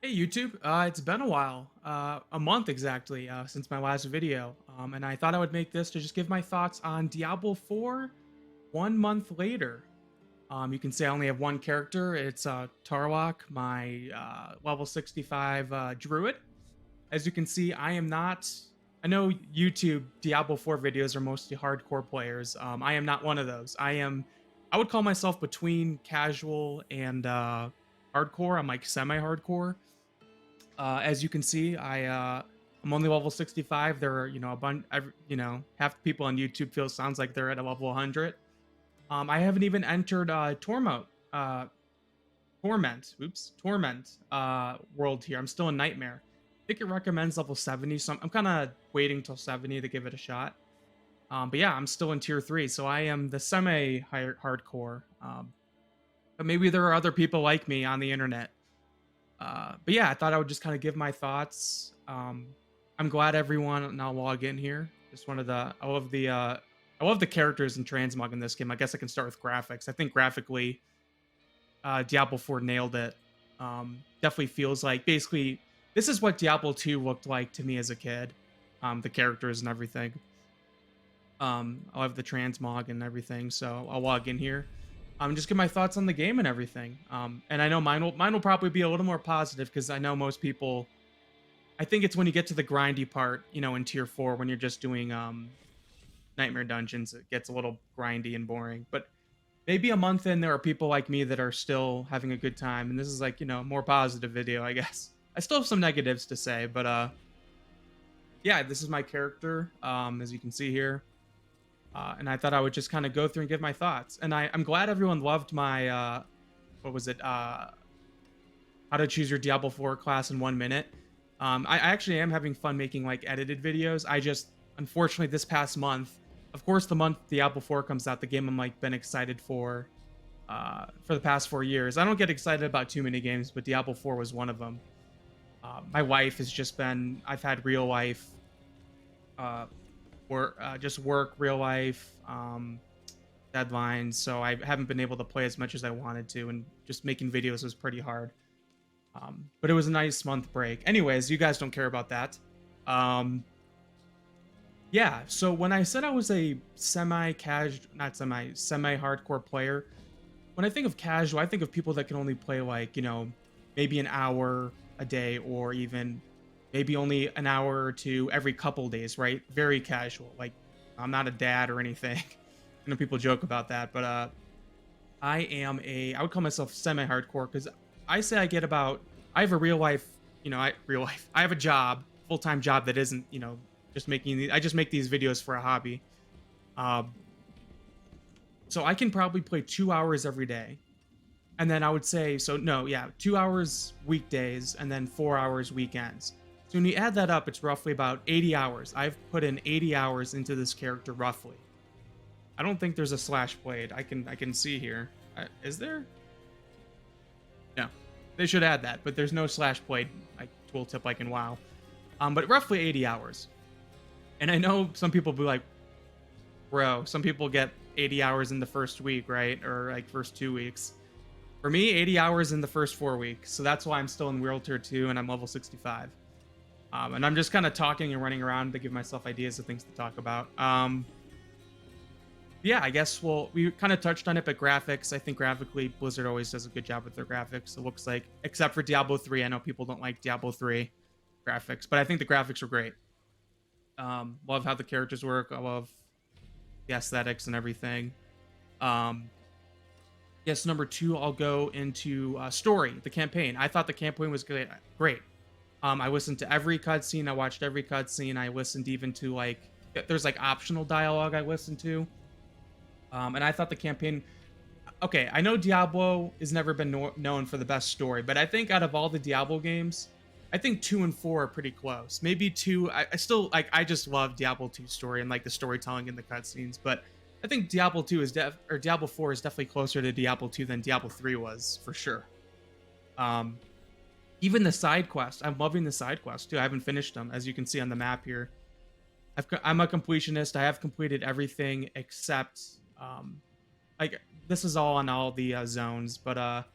Hey YouTube, it's been a while, a month exactly, since my last video, and I thought I would make this to just give my thoughts on Diablo 4 1 month later. You can say I only have one character. It's Tarlock, my level 65 druid. As you can see, I am not. I know YouTube Diablo 4 videos are mostly hardcore players. I am not one of those. I am. I would call myself between casual and hardcore. I'm like semi-hardcore. As you can see, I'm only level 65. There are a bunch. Half the people on YouTube feel sounds like they're at a level 100. I haven't even entered Torment world here. I'm still in Nightmare. I think it recommends level 70, so I'm kind of waiting till 70 to give it a shot. But yeah, I'm still in tier 3, so I am the semi hardcore. But maybe there are other people like me on the internet. But yeah, I thought I would just kind of give my thoughts. I'm glad everyone now log in here. Just one of the I love the characters in transmog in this game. I guess I can start with graphics. I think graphically, Diablo 4 nailed it. Definitely feels like basically this is what Diablo 2 looked like to me as a kid. The characters and everything. I'll have the transmog and everything, so I'll log in here. Just give my thoughts on the game and everything. And I know mine will probably be a little more positive because I know most people. I think it's when you get to the grindy part, in tier 4 when you're just doing nightmare dungeons, it gets a little grindy and boring. But maybe a month in, there are people like me that are still having a good time, and this is like more positive video, I guess. I still have some negatives to say, but yeah, this is my character, as you can see here. And I thought I would just kind of go through and give my thoughts. And I'm glad everyone loved my what was it? How to choose your Diablo 4 class in 1 minute. I actually am having fun making like edited videos. I just unfortunately this past month, of course, the month Diablo 4 comes out, the game I'm like been excited for the past 4 years. I don't get excited about too many games, but Diablo 4 was one of them. My wife has just been. I've had real life uh, work, just work, real life deadlines, so I haven't been able to play as much as I wanted to, and just making videos was pretty hard. But it was a nice month break. Anyways, you guys don't care about that. Um, yeah, so when I said I was a semi-casual, not semi-hardcore player, when I think of casual, I think of people that can only play like, maybe an hour a day or even maybe only an hour or two every couple days, right? Very casual. Like I'm not a dad or anything. I know people joke about that, but I would call myself semi-hardcore because I say I have a real life, I have a job, full-time job that isn't, just I just make these videos for a hobby. Um, so I can probably play 2 hours every day. And then I would say, so no, yeah, 2 hours weekdays and then 4 hours weekends. So when you add that up, it's roughly about 80 hours. I've put in 80 hours into this character roughly. I don't think there's a slash blade. I can see here. Is there? No. They should add that, but there's no slash blade like tooltip like in WoW. But roughly 80 hours. And I know some people be like, bro, some people get 80 hours in the first week, right? Or like first 2 weeks. For me, 80 hours in the first 4 weeks. So that's why I'm still in World Tier 2 and I'm level 65. And I'm just kind of talking and running around to give myself ideas of things to talk about. Yeah, I guess we kind of touched on it, but graphics, I think graphically, Blizzard always does a good job with their graphics. It looks like, except for Diablo 3. I know people don't like Diablo 3 graphics, but I think the graphics are great. Love how the characters work. I love the aesthetics and everything. Um, yes, number two, I'll go into story, the campaign. I thought the campaign was great. Great. I listened to every cutscene. I watched every cutscene. I listened even to there's like optional dialogue I listened to. And I thought the campaign. Okay, I know Diablo has never been known for the best story, but I think out of all the Diablo games, I think 2 and 4 are pretty close. Maybe two. I still like. I just love Diablo 2 story and like the storytelling in the cutscenes. But I think Diablo 2 or Diablo 4 is definitely closer to Diablo 2 than Diablo 3 was for sure. Um, Even the side quests, I'm loving the side quests too. I haven't finished them, as you can see on the map here. I'm a completionist. I have completed everything except like this is all on all the zones, but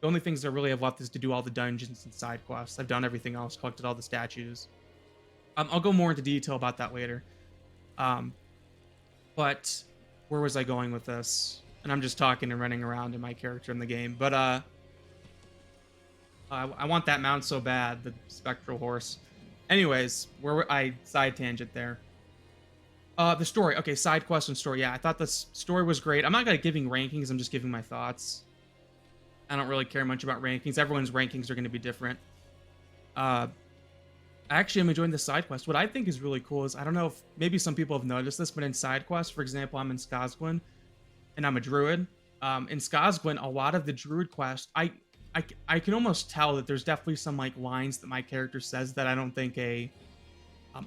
The only things I really have left is to do all the dungeons and side quests. I've done everything else, collected all the statues. I'll go more into detail about that later. Um, but where was I going with this? And I'm just talking and running around in my character in the game. But I want that mount so bad, the spectral horse. Anyways, where I side tangent there. The story. Okay, side quest and story. Yeah, I thought the story was great. I'm not gonna giving rankings. I'm just giving my thoughts. I don't really care much about rankings. Everyone's rankings are going to be different. I actually am enjoying the side quest. What I think is really cool is, I don't know if maybe some people have noticed this, but in side quests, for example, I'm in Skazgwin and I'm a druid. In Skazgwin, a lot of the druid quests, I can almost tell that there's definitely some like lines that my character says that I don't think a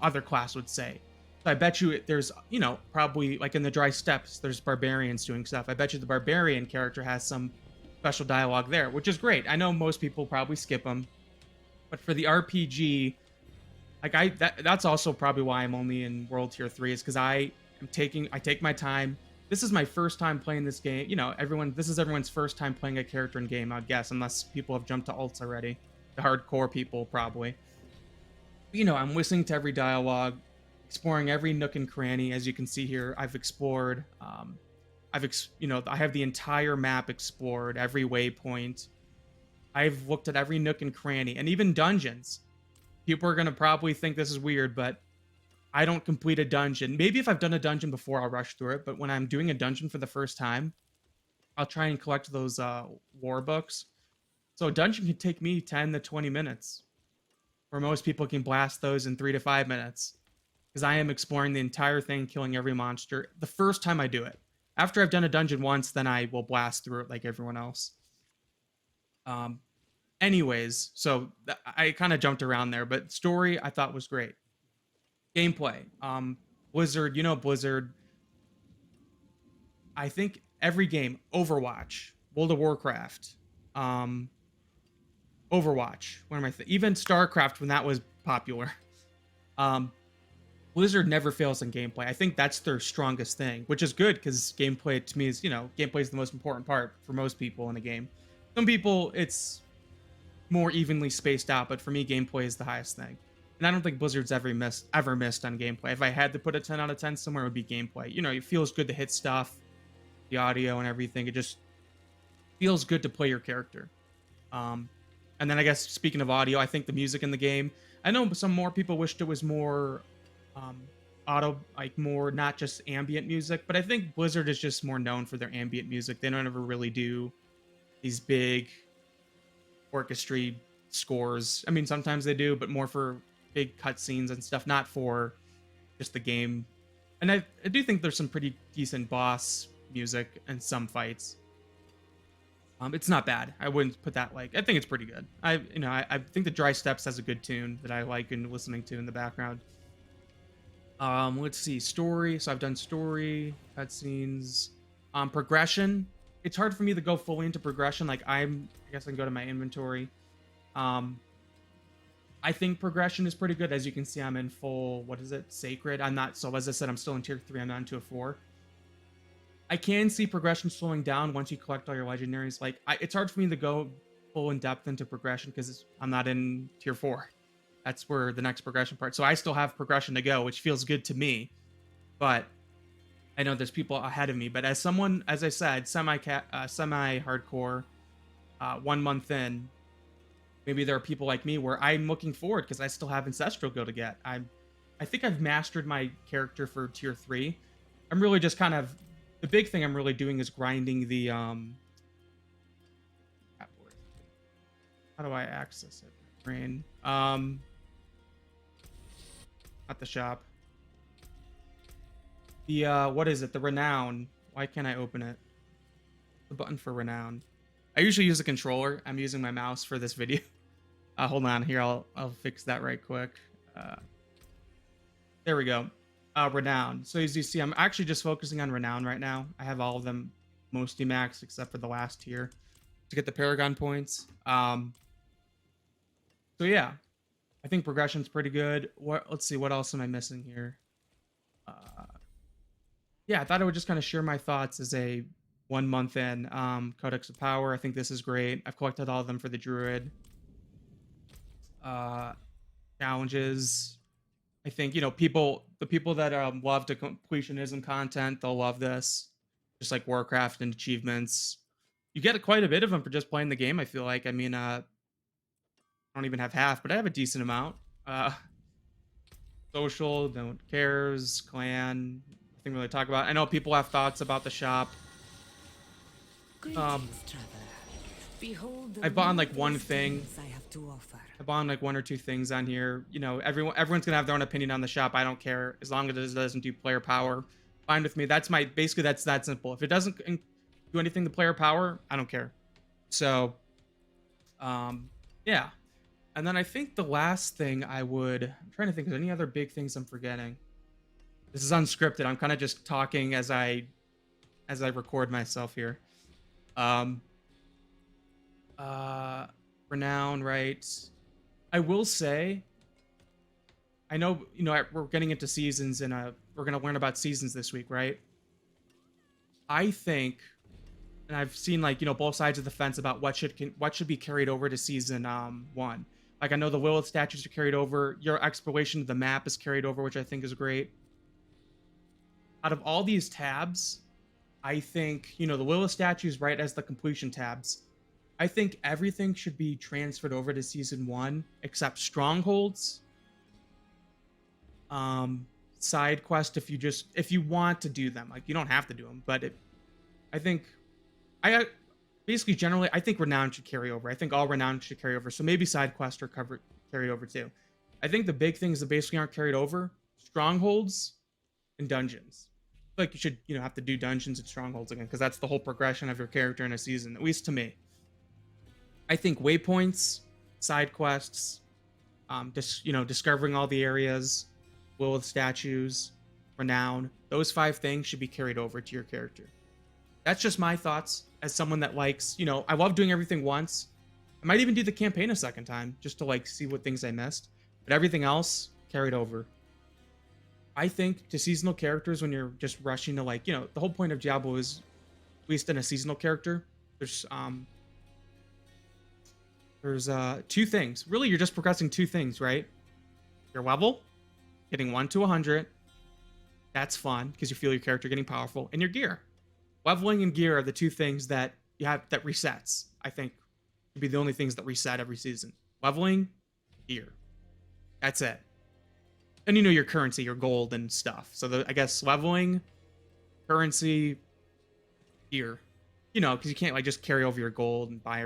other class would say. So I bet you there's, you know, probably like in the dry steppes, there's barbarians doing stuff. I bet you the barbarian character has some special dialogue there, which is great. I know most people probably skip them, but for the RPG, like that's also probably why I'm only in World Tier 3, is because I take my time. This is my first time playing this game. You know, this is everyone's first time playing a character in game, I'd guess, unless people have jumped to alts already. The hardcore people probably. You know, I'm listening to every dialogue, exploring every nook and cranny. As you can see here, I've explored. I have the entire map explored, every waypoint. I've looked at every nook and cranny, and even dungeons. People are gonna probably think this is weird, but I don't complete a dungeon. Maybe if I've done a dungeon before, I'll rush through it. But when I'm doing a dungeon for the first time, I'll try and collect those war books. So a dungeon can take me 10 to 20 minutes, where most people can blast those in 3 to 5 minutes. Because I am exploring the entire thing, killing every monster the first time I do it. After I've done a dungeon once, then I will blast through it like everyone else. Anyways, so I kind of jumped around there, but story I thought was great. Gameplay. Blizzard, you know Blizzard. I think every game, Overwatch, World of Warcraft, Overwatch. What am I even StarCraft when that was popular. Blizzard never fails in gameplay. I think that's their strongest thing, which is good because gameplay to me is, you know, gameplay is the most important part for most people in a game. Some people, it's more evenly spaced out, but for me, gameplay is the highest thing. And I don't think Blizzard's ever missed on gameplay. If I had to put a 10 out of 10 somewhere, it would be gameplay. You know, it feels good to hit stuff, the audio and everything. It just feels good to play your character. And then I guess speaking of audio, I think the music in the game, I know some more people wished it was more more not just ambient music, but I think Blizzard is just more known for their ambient music. They don't ever really do these big orchestra scores. I mean, sometimes they do, but more for big cutscenes and stuff, not for just the game. And I do think there's some pretty decent boss music and some fights. It's not bad. I wouldn't put that like. I think it's pretty good. I think the Dry Steps has a good tune that I like and listening to in the background. Let's see, story. So I've done story, cutscenes, progression. It's hard for me to go fully into progression. Like I guess I can go to my inventory. I think progression is pretty good. As you can see, I'm in full, what is it? Sacred. I'm not, so as I said, I'm still in tier 3. I'm not into a 4. I can see progression slowing down once you collect all your legendaries. Like it's hard for me to go full in depth into progression because I'm not in tier 4. That's where the next progression part. So I still have progression to go, which feels good to me. But I know there's people ahead of me. But as someone, as I said, semi-hardcore, 1 month in, maybe there are people like me where I'm looking forward because I still have Ancestral Go to get. I think I've mastered my character for tier 3. I'm really just kind of, the big thing I'm really doing is grinding the how do I access it? Brain. At the shop. The what is it? The Renown. Why can't I open it? The button for Renown. I usually use a controller. I'm using my mouse for this video. Hold on here. I'll fix that right quick. There we go. Renown. So as you see, I'm actually just focusing on Renown right now. I have all of them mostly maxed except for the last tier to get the Paragon points. So yeah, I think progression's pretty good. Let's see, what else am I missing here? Yeah, I thought I would just kind of share my thoughts as a 1 month in. Codex of Power. I think this is great. I've collected all of them for the Druid. Uh, Challenges. I think the people that love the completionism content, they'll love this. Just like Warcraft and achievements, you get quite a bit of them for just playing the game. I feel like. I mean, I don't even have half, but I have a decent amount. Uh, Social, don't cares, clan, nothing really to talk about. I know people have thoughts about the shop. Um, Greetings, traveler. Behold the I bought on like one wondrous thing. things I have to offer. I bought on like one or two things on here. Everyone's gonna have their own opinion on the shop. I don't care as long as it doesn't do player power. Fine with me. That's that simple. If it doesn't do anything to player power, I don't care. So, yeah. And then I think the last thing I'm trying to think of any other big things I'm forgetting. This is unscripted. I'm kind of just talking as I record myself here. Um, Renown, right? I will say, I know, we're getting into seasons and we're going to learn about seasons this week, right? I think, and I've seen like, both sides of the fence about what should be carried over to season 1. Like I know the Lilith statues are carried over, your exploration of the map is carried over, which I think is great. Out of all these tabs, I think, the Lilith statues right as the completion tabs. I think everything should be transferred over to season 1 except strongholds. Side quest if you want to do them. Like you don't have to do them, but I think I basically generally I think Renown should carry over. I think all Renown should carry over. So maybe side quests are carried over too. I think the big things that basically aren't carried over, strongholds and dungeons. Like you should, have to do dungeons and strongholds again because that's the whole progression of your character in a season, at least to me. I think waypoints, side quests, discovering all the areas, Lilith statues, Renown, those 5 things should be carried over to your character. That's just my thoughts as someone that likes, I love doing everything once. I might even do the campaign a second time just to like see what things I missed, but everything else carried over. I think to seasonal characters, when you're just rushing to like, the whole point of Diablo is, at least in a seasonal character, there's 2 things. Really, you're just progressing 2 things, right? Your level, getting 1 to 100. That's fun because you feel your character getting powerful, and your gear. Leveling and gear are the 2 things that you have that resets. I think would be the only things that reset every season. Leveling, gear. That's it. And your currency, your gold and stuff. So I guess leveling, currency, gear. Because you can't like just carry over your gold and buy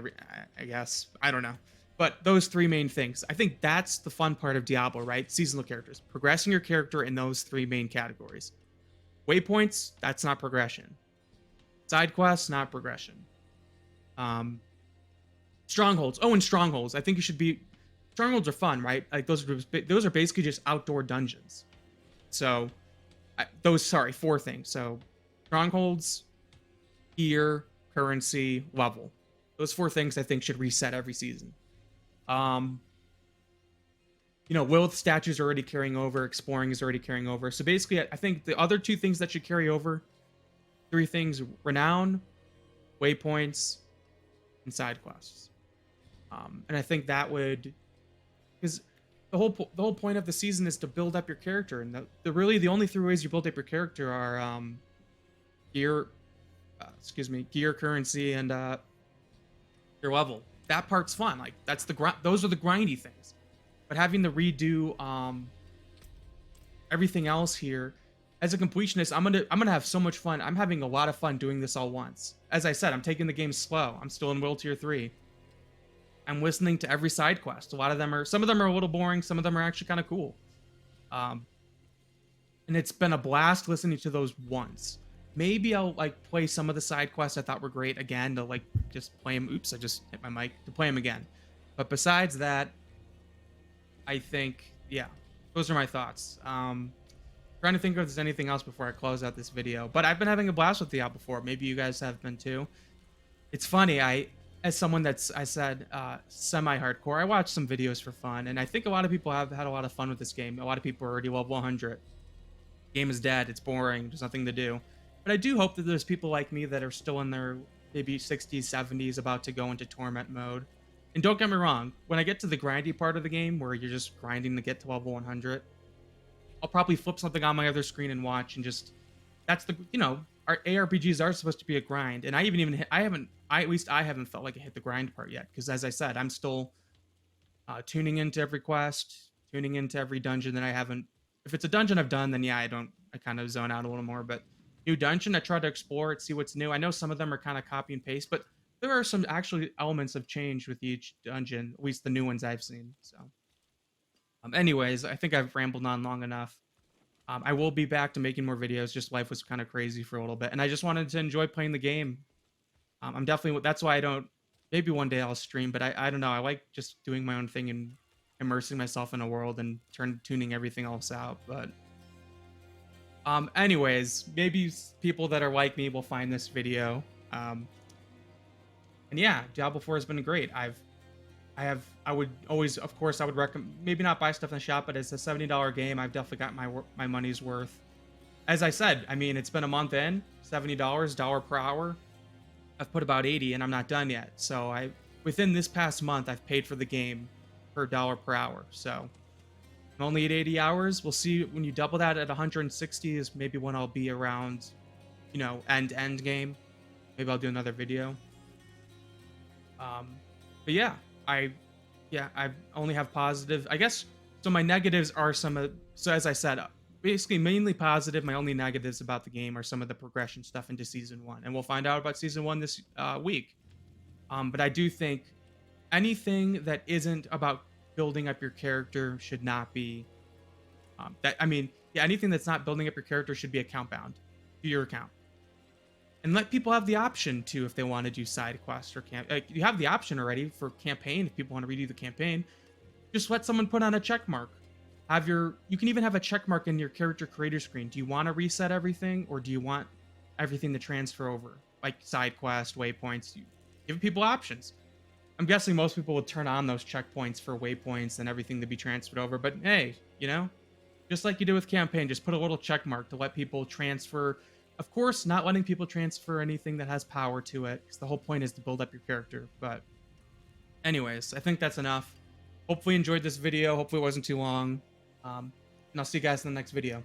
I guess. I don't know. But those 3 main things. I think that's the fun part of Diablo, right? Seasonal characters. Progressing your character in those 3 main categories. Waypoints, that's not progression. Side quests, not progression. Strongholds. Oh, and strongholds. I think you should be... Strongholds are fun, right? Like those are basically just outdoor dungeons. So, 4 things. So, strongholds, gear, currency, level. Those 4 things I think should reset every season. Lilith statues are already carrying over, exploring is already carrying over. So basically, I think the other 2 things that should carry over, 3 things: Renown, waypoints, and side quests. And I think that would, because the whole point of the season is to build up your character, and the only 3 ways you build up your character are gear, gear, currency, and your level. That part's fun. Like that's those are the grindy things. But having to redo everything else here, as a completionist, I'm gonna have so much fun. I'm having a lot of fun doing this all once. As I said, I'm taking the game slow. I'm still in World Tier 3. I'm listening to every side quest. Some of them are a little boring. Some of them are actually kind of cool. And it's been a blast listening to those once. Maybe I'll like play some of the side quests I thought were great again to like just play them. Oops, I just hit my mic to play them again. But besides that, I think, yeah, those are my thoughts. Trying to think if there's anything else before I close out this video. But I've been having a blast with Diablo before. Maybe you guys have been too. It's funny, as someone that's, I said, semi-hardcore, I watch some videos for fun, and I think a lot of people have had a lot of fun with this game. A lot of people are already level 100. Game is dead. It's boring. There's nothing to do. But I do hope that there's people like me that are still in their maybe 60s, 70s about to go into torment mode. And don't get me wrong, when I get to the grindy part of the game where you're just grinding to get to level 100, I'll probably flip something on my other screen and watch and just that's the our ARPGs are supposed to be a grind. And I haven't I at least I haven't felt like I hit the grind part yet because as I said, I'm still tuning into every quest, tuning into every dungeon that I haven't. If it's a dungeon I've done, then yeah, I kind of zone out a little more. But new dungeon, I try to explore it, see what's new. I know some of them are kind of copy and paste, but there are some actually elements of change with each dungeon, at least the new ones I've seen. So, anyways, I think I've rambled on long enough. I will be back to making more videos. Just life was kind of crazy for a little bit, and I just wanted to enjoy playing the game. I'm definitely that's why I don't. Maybe one day I'll stream, but I don't know. I like just doing my own thing and immersing myself in a world and tuning everything else out. But anyways, maybe people that are like me will find this video. And yeah, Diablo 4 has been great. I would always, of course, I would recommend maybe not buy stuff in the shop, but it's a $70 game. I've definitely got my money's worth. As I said, I mean, it's been a month in, $70, dollar per hour. I've put about 80 and I'm not done yet. So within this past month, I've paid for the game per dollar per hour. So I'm only at 80 hours. We'll see when you double that at 160 is maybe when I'll be around, end game. Maybe I'll do another video. But yeah, I only have positive. I guess so. My negatives are so as I said, basically mainly positive. My only negatives about the game are some of the progression stuff into season one, and we'll find out about season one this week. But I do think anything that isn't about building up your character should not be. Anything that's not building up your character should be account bound to your account, and let people have the option to if they want to do side quests or camp. Like you have the option already for campaign if people want to redo the campaign. Just let someone put on a check mark. You can even have a check mark in your character creator screen. Do you want to reset everything or do you want everything to transfer over? Like side quest, waypoints. You give people options. I'm guessing most people would turn on those checkpoints for waypoints and everything to be transferred over. But hey, just like you do with campaign, just put a little check mark to let people transfer. Of course, not letting people transfer anything that has power to it, because the whole point is to build up your character. But anyways, I think that's enough. Hopefully you enjoyed this video. Hopefully it wasn't too long. And I'll see you guys in the next video.